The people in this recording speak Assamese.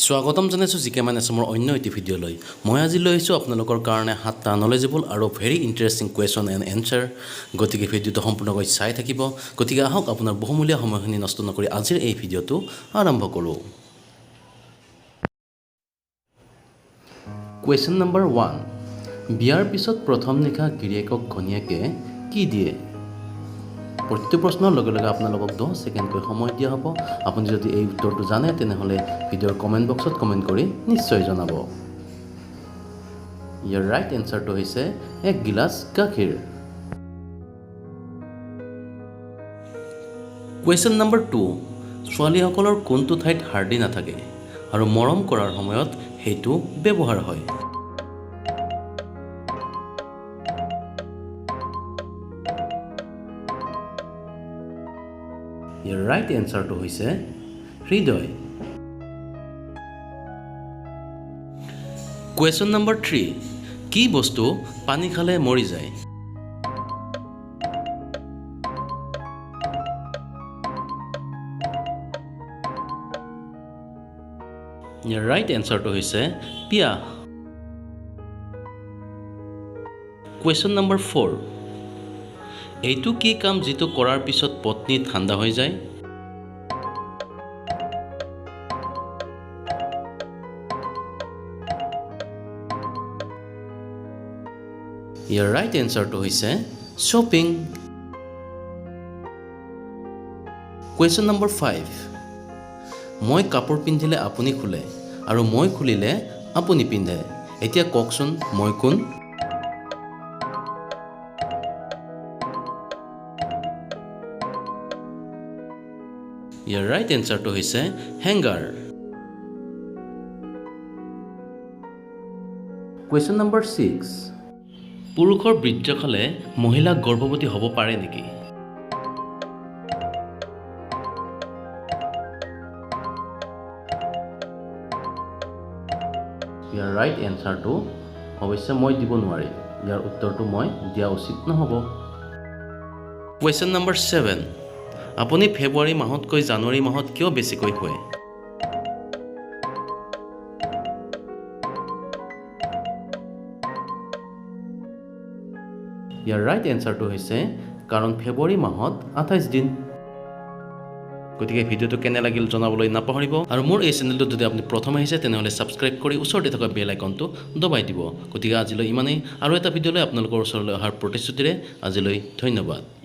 স্বাগতম জনাইছোঁ জিকে মানে আছামৰ অন্য এটি ভিডিঅ' লৈ মই আজি লৈ আহিছোঁ আপোনালোকৰ কাৰণে 7টা নলেজেবল আৰু very interesting question and answer গতিকে ভিডিঅ'টো সম্পূৰ্ণকৈ চাই থাকিব গতিকে আহক আপোনাৰ বহুমূলীয়া সময়খিনি নষ্ট নকৰি আজিৰ এই ভিডিঅ'টো আৰম্ভ কৰোঁ কুৱেশ্যন নম্বৰ 1 বিয়াৰ পিছত প্ৰথম নিশা গিৰিয়েকক ঘনীয়েকে কি দিয়ে প্ৰতিটো প্ৰশ্নৰ লগে লগে আপোনালোকক 10 ছেকেণ্ডকৈ সময় দিয়া হ'ব আপুনি যদি এই উত্তৰটো জানে তেনেহ'লে ভিডিঅ'ৰ কমেণ্ট বক্সত কমেণ্ট কৰি নিশ্চয় জনাব ইয়াৰ ৰাইট এনচাৰটো হৈছে 1 গিলাচ গাখীৰ কুৱেশ্যন নম্বৰ 2 ছোৱালীসকলৰ কোনটো ঠাইত হাৰ্ডি নাথাকে আৰু মৰম কৰাৰ সময়ত সেইটো ব্যৱহাৰ হয় ইয়াৰ ৰাইট এনচাৰটো হৈছে হৃদয় কুৱেশ্যন নম্বৰ 3 কি বস্তু পানী খালে মৰি যায় ইয়াৰ ৰাইট এনচাৰটো হৈছে পিয়াহ কুৱেশ্যন নম্বৰ 4 এইটো কি কাম যিটো কৰাৰ পিছত পত্নী ঠাণ্ডা হৈ যায় ইয়াৰ ৰাইট এনচাৰটো হৈছে শ্বপিং কুৱেশ্যন নম্বৰ 5 মই কাপোৰ পিন্ধিলে আপুনি খুলে আৰু মই খুলিলে আপুনি পিন্ধে এতিয়া কওকচোন মই কোন ইয়াৰ ৰাইট এনচাৰটো হৈছে হেংগাৰ কুৱেশ্যন নম্বৰ 6 পুৰুষৰ বীৰ্য খালে মহিলা গৰ্ভৱতী হ'ব পাৰে নেকি ইয়াৰ ৰাইট এনচাৰটো অৱশ্যে মই দিব নোৱাৰিম ইয়াৰ উত্তৰটো মই দিয়া উচিত নহ'ব কুৱেশ্যন নম্বৰ 7 আপুনি ফেব্ৰুৱাৰী মাহতকৈ জানুৱাৰী মাহত কিয় বেছিকৈ শুৱে ইয়াৰ ৰাইট এনচাৰটো হৈছে কাৰণ ফেব্ৰুৱাৰী মাহত 28 দিন গতিকে ভিডিঅ'টো কেনে লাগিল জনাবলৈ নাপাহৰিব আৰু মোৰ এই চেনেলটোত যদি আপুনি প্ৰথম আহিছে তেনেহ'লে ছাবস্ক্ৰাইব কৰি ওচৰতে থকা বেল আইকনটো দবাই দিব গতিকে আজিলৈ ইমানেই আৰু এটা ভিডিঅ'লৈ আপোনালোকৰ ওচৰলৈ অহাৰ প্ৰতিশ্ৰুতিৰে আজিলৈ ধন্যবাদ